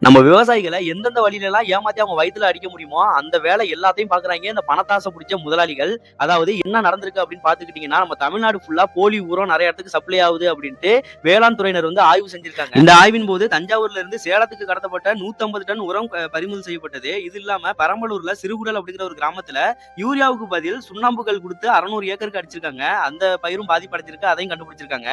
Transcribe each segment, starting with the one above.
நம்ம விவசாயிகள எந்தெந்த வழியிலலாம் ஏமாத்தி அவங்க வயித்துல அடிக்க முடியுமோ, அந்த வேலை எல்லாத்தையும் பார்க்குறாய்ங்க இந்த பணத்தாசை புடிச்ச முதலாளிகள். அதாவது என்ன நடந்திருக்கு அப்படின்னு பார்த்துக்கிட்டீங்கன்னா, நம்ம தமிழ்நாடு ஃபுல்லா போலி உரம் நெறைய இடத்துக்கு சப்ளை ஆகுது அப்படின்ட்டு வேளாண் துறையினர் வந்து ஆய்வு செஞ்சிருக்காங்க. இந்த ஆய்வின் போது தஞ்சாவூர்ல இருந்து சேலத்துக்கு கடத்தப்பட்ட 150 டன் உரம் பறிமுதல் செய்யப்பட்டது. இது இல்லாம பெரம்பலூர்ல சிறுகுடல் அப்படிங்கிற ஒரு கிராமத்துல யூரியாவுக்கு பதில் சுண்ணாம்புக்கல் குடுத்து 600 ஏக்கருக்கு அடிச்சிருக்காங்க. அந்த பயிரும் பாதிப்படைஞ்சிருக்கு. அதையும் கண்டுபிடிச்சிருக்காங்க.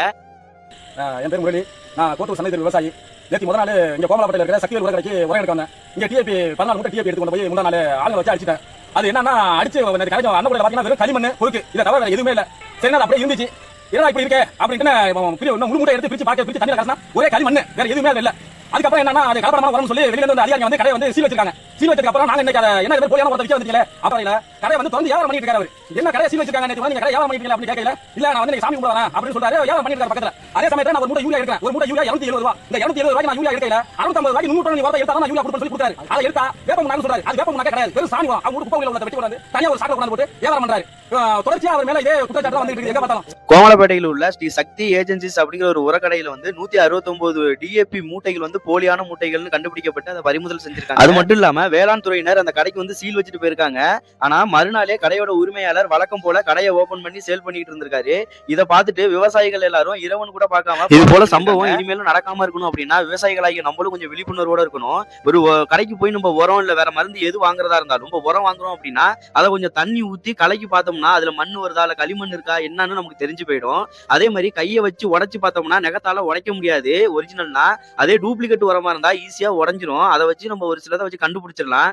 என் பேர் முரளி. நான் கோத்தூர் சந்தை வவிவசாயி. நேற்று முதல் நாள் இங்கே கோமலாப்பட்டியில் இருக்கிற சக்திவேல் உர கடைக்கு உரம் எடுக்க வந்தேன். இங்கே டிஏபி 14 மூட்டை டிஏபி எடுத்து கொண்டு போய் முந்தா நாள் ஆளுங்க வச்சு அடிச்சிட்டேன். அது என்னன்னா அடிச்சு கடைக்கு அண்ணன் பார்த்தீங்கன்னா வெறும் களிமண் பொறுக்கு இதை தவிர வேற எதுவுமே இல்லை. சரி நாள் அப்படியே இருந்துச்சு. ஏன்னா இப்படி இருக்கே அப்படின்ட்டு முழு மூட்டை எடுத்து பிரிச்சு தண்ணியில் காசினா ஒரே களிமண் வேற எதுவுமே இல்லை. அதுக்கப்புறம் என்னன்னா அது கலப்படமா வரும்னு சொல்லி வெளியில வந்து அதிகாரி வந்து கடையை வந்து சீல் வச்சிருக்காங்க. சீல் வச்சதுக்கு அப்புறம் நாங்க இன்னைக்கு என்ன போலியான ஒருத்தர் விற்க வந்துட்டீங்களே அப்புறம் இல்ல கடையை வந்து தொடர்ந்து வியாபாரம் பண்ணிட்டு இருக்காரு. என்ன கடையை சீல் வச்சிருக்காங்க நேற்று நீங்க கடை வியாபாரம் பண்ணிட்டு அப்படி கேட்கல. இல்ல நான் வந்து சாமி கும்பிட வரேன் அப்படின்னு சொல்றாரு. வியாபாரம் பண்ணிட்டு இருக்காரு பக்கத்துல. அதே சமயத்துல நான் ஒரு மூட்டை யூரியா எடுக்கிறேன். ஒரு மூட்டை யூரியா 270 ரூபாய். இந்த 270 ரூபாய்க்கு நான் யூரியா எடுக்கல. 650 ரூபாய்க்கு 300 டன் வரத எடுத்தா நான் யூரியா கொடுப்பேன்னு சொல்லி கொடுத்தாரு. அதை எடுத்தா வேப்பம் நாங்க சொல்றாரு. அது வேப்பம் நாங்க கிடையாது. வெறும் சாணி வரும். அவங்க குப்பை உள்ள வெட்டி கொண்டாந்து தனியா ஒரு சாக்குல கொண்டாந்து போட்டு வியாபாரம் பண்றாரு. தொடர்ச்சியா அவர் மேல இதே குற்றச்சாட்டு வந்துட்டு இருக்கு எங்க பார்த்தாலும். கோமலப்பேட்டையில் உள்ள ஸ்ரீ சக்தி ஏஜென்சிஸ் அப்படிங்கிற ஒரு உரக்கடையில வந்து 169 டிஏபி மூட்டைகள் வந்து போலியான மூட்டைகள்னு கண்டுபிடிக்கப்பட்டு அதை பறிமுதல் செஞ்சிருக்காங்க. அது மட்டும் இல்லாம வேளாண் துறையினர் அந்த கடைக்கு வந்து சீல் வச்சுட்டு போயிருக்காங்க. ஆனா மறுநாளே கடையோட உரிமையாளர் வழக்கம் போல கடையை ஓபன் பண்ணி சேல் பண்ணிட்டு இருந்திருக்காரு. இதை பார்த்துட்டு விவசாயிகள் எல்லாரும் இரவன் கூட பார்க்காம இது போல சம்பவம் இனிமேலும் நடக்காம இருக்கணும் அப்படின்னா விவசாயிகளாகிய நம்மளும் கொஞ்சம் விழிப்புணர்வோட இருக்கணும். ஒரு கடைக்கு போய் நம்ம உரம் இல்ல வேற மருந்து எது வாங்குறதா இருந்தாலும் நம்ம உரம் வாங்குறோம் அப்படின்னா அதை கொஞ்சம் தண்ணி ஊத்தி கலக்கி பார்த்தோம்னா அதுல மண் வருதா இல்ல களிமண் இருக்கா என்னன்னு நமக்கு தெரிஞ்சு போயிடும். அதே மாதிரி கையை வச்சு உடைச்சு பார்த்தோம்னா நெகத்தால உடைக்க முடியாது ஒரிஜினல்னா. அதே டூப்ளிகேட் உரமா இருந்தா ஈஸியா உடைஞ்சிரும். அதை வச்சு நம்ம ஒரு சிலதை வச்சு கண்டுபிடிச்சிடலாம்.